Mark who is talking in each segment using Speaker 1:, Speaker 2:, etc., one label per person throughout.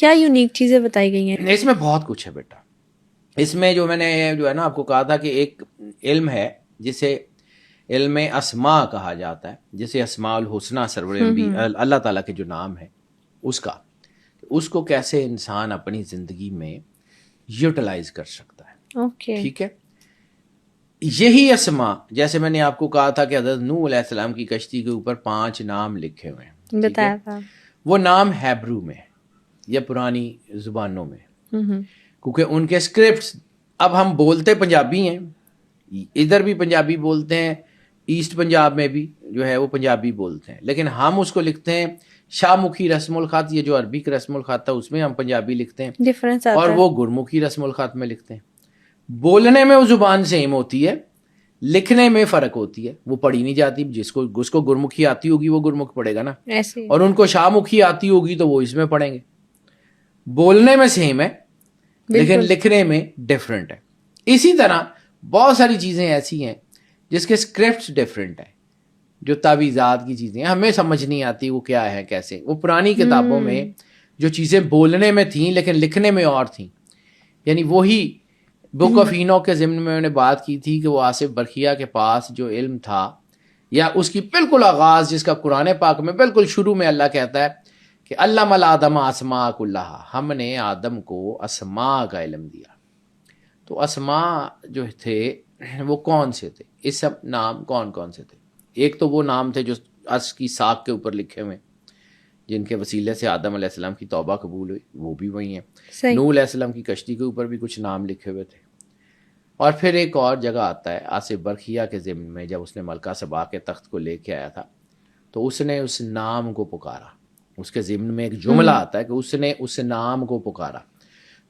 Speaker 1: کیا یونیک چیزیں بتائی گئی ہیں
Speaker 2: اس میں بہت کچھ ہے بیٹا. اس میں جو میں نے جو ہے نا آپ کو کہا تھا کہ ایک علم ہے جسے علم اسماء کہا جاتا ہے، جسے اسماء الحسنہ سرور اللہ تعالیٰ کے جو نام ہے اس کو کیسے انسان اپنی زندگی میں یوٹیلائز کر سکتا ہے. ٹھیک ہے، یہی اسماء جیسے میں نے آپ کو کہا تھا کہ حضرت نوح علیہ السلام کی کشتی کے اوپر 5 نام لکھے ہوئے ہیں،
Speaker 1: بتایا تھا.
Speaker 2: وہ نام ہیبرو میں یا پرانی زبانوں میں، کیونکہ ان کے اسکرپٹس، اب ہم بولتے پنجابی ہیں، ادھر بھی پنجابی بولتے ہیں، ایسٹ پنجاب میں بھی جو ہے وہ پنجابی بولتے ہیں، لیکن ہم اس کو لکھتے ہیں شاہ مکھی رسم الخط، یہ جو عربک رسم الخط ہے اس میں ہم پنجابی لکھتے ہیں،
Speaker 1: ڈفرنس آتا
Speaker 2: اور
Speaker 1: ہے.
Speaker 2: وہ گرمکھی رسم الخط میں لکھتے ہیں. بولنے میں وہ زبان سیم ہوتی ہے، لکھنے میں فرق ہوتی ہے، وہ پڑھی نہیں جاتی. جس کو گرمکھی آتی ہوگی وہ گرمکھ پڑھے گا نا،
Speaker 1: ایسے
Speaker 2: اور ان کو شاہ مکھی آتی ہوگی تو وہ اس میں پڑھیں گے. بولنے میں سیم ہے لیکن لکھنے میں ڈفرینٹ ہے. اسی طرح بہت ساری چیزیں ایسی ہیں جس کے اسکرپٹس ڈفرینٹ ہیں، جو تعویذات کی چیزیں ہمیں سمجھ نہیں آتی وہ کیا ہے کیسے. وہ پرانی کتابوں میں جو چیزیں بولنے میں تھیں لیکن لکھنے میں اور تھیں، یعنی وہی بک آف اینوک کے ضمن میں نے بات کی تھی کہ وہ آصف برخیا کے پاس جو علم تھا، یا اس کی بالکل آغاز جس کا قرآن پاک میں بالکل شروع میں اللہ کہتا ہے کہ علم الآدم اسماء کلھا، ہم نے آدم کو اسماء کا علم دیا. تو اسماء جو تھے وہ کون سے تھے؟ اس سب نام کون کون سے تھے؟ ایک تو وہ نام تھے جو عرش کی ساق کے اوپر لکھے ہوئے، جن کے وسیلے سے آدم علیہ السلام کی توبہ قبول ہوئی، وہ بھی وہی ہیں. نوح علیہ السلام کی کشتی کے اوپر بھی کچھ نام لکھے ہوئے تھے. اور پھر ایک اور جگہ آتا ہے آصف برخیا کے ضمن میں، جب اس نے ملکہ سبا کے تخت کو لے کے آیا تھا تو اس نے اس نام کو پکارا. اس کے ضمن میں ایک جملہ آتا ہے کہ اس نے اس نام کو پکارا.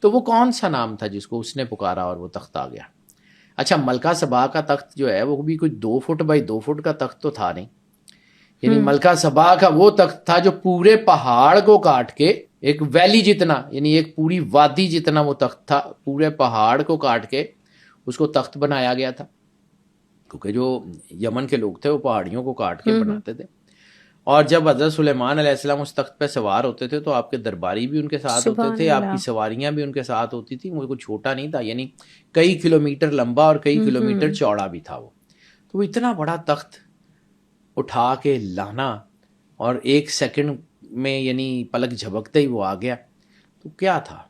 Speaker 2: تو وہ کون سا نام تھا جس کو اس نے پکارا اور وہ تخت آ گیا؟ اچھا، ملکہ سبا کا تخت جو ہے وہ بھی کوئی 2 فٹ بائی 2 فٹ کا تخت تو تھا نہیں. یعنی ملکہ سبا کا وہ تخت تھا جو پورے پہاڑ کو کاٹ کے ایک ویلی جتنا، یعنی ایک پوری وادی جتنا وہ تخت تھا، پورے پہاڑ کو کاٹ کے اس کو تخت بنایا گیا تھا. کیونکہ جو یمن کے لوگ تھے وہ پہاڑیوں کو کاٹ کے بناتے تھے. اور جب حضرت سلیمان علیہ السلام اس تخت پہ سوار ہوتے تھے تو آپ کے درباری بھی ان کے ساتھ ہوتے تھے، آپ کی سواریاں بھی ان کے ساتھ ہوتی تھی. وہ کوئی چھوٹا نہیں تھا، یعنی کئی کلومیٹر لمبا اور کئی کلومیٹر چوڑا بھی تھا وہ. تو وہ اتنا بڑا تخت اٹھا کے لانا اور 1 سیکنڈ میں یعنی پلک جھپکتے ہی وہ آ گیا. تو کیا تھا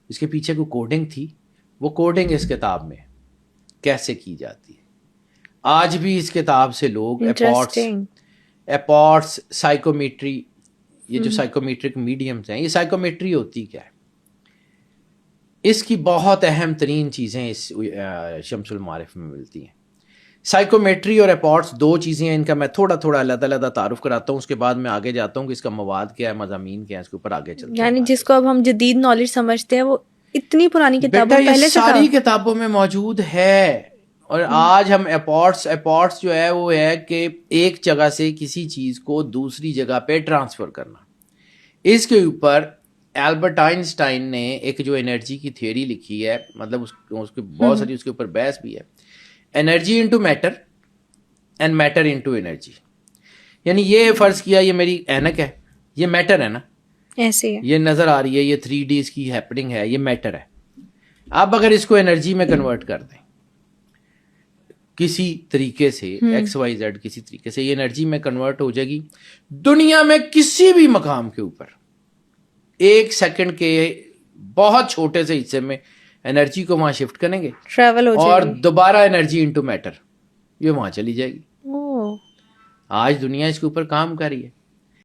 Speaker 2: اس کے پیچھے کوئی کوڈنگ تھی. وہ کوڈنگ اس کتاب میں کیسے کی جاتی ہے؟ آج بھی اس کتاب سے لوگ اپورٹس سائیکومیٹری، یہ جو سائیکومیٹرک میڈیمز ہیں، یہ سائیکومیٹری ہوتی کیا ہے؟ اس کی بہت اہم ترین چیزیں اس شمس المعارف میں ملتی ہیں. سائیکومیٹری اور اپورٹس 2 چیزیں ہیں، ان کا میں تھوڑا تھوڑا علیحدہ تعارف کراتا ہوں، اس کے بعد میں آگے جاتا ہوں کہ اس کا مواد کیا ہے، مضامین کیا ہے، اس کے اوپر آگے چلتے ہیں.
Speaker 1: یعنی جس کو اب ہم جدید نالج سمجھتے ہیں وہ اتنی پرانی کتابوں
Speaker 2: میں پہلے سے ساری کتابوں میں موجود ہے. اور آج ہم اپورٹس جو ہے وہ ہے کہ ایک جگہ سے کسی چیز کو دوسری جگہ پہ ٹرانسفر کرنا. اس کے اوپر البرٹ آئنسٹائن نے ایک جو انرجی کی تھیوری لکھی ہے، مطلب اس کے بہت ساری اس کے اوپر بحث بھی ہے، energy into matter and matter into energy. یعنی یہ فرض کیا یہ میری اینک ہے، یہ میٹر ہے نا،
Speaker 1: ایسے
Speaker 2: یہ نظر آ رہی ہے، یہ 3D اس کی ہیپننگ ہے، یہ میٹر ہے. اب اگر اس کو انرجی میں کنورٹ کر دیں کسی طریقے سے XYZ کسی طریقے سے، یہ انرجی میں کنورٹ ہو جائے گی. دنیا میں کسی بھی مقام کے اوپر 1 سیکنڈ کے بہت چھوٹے سے حصے میں انرجی کو وہاں شفٹ کریں گے،
Speaker 1: ٹریول ہو جائے
Speaker 2: اور
Speaker 1: گی،
Speaker 2: دوبارہ انرجی انٹو میٹر یہ وہاں چلی جائے گی. آج دنیا اس کے اوپر کام کر رہی ہے.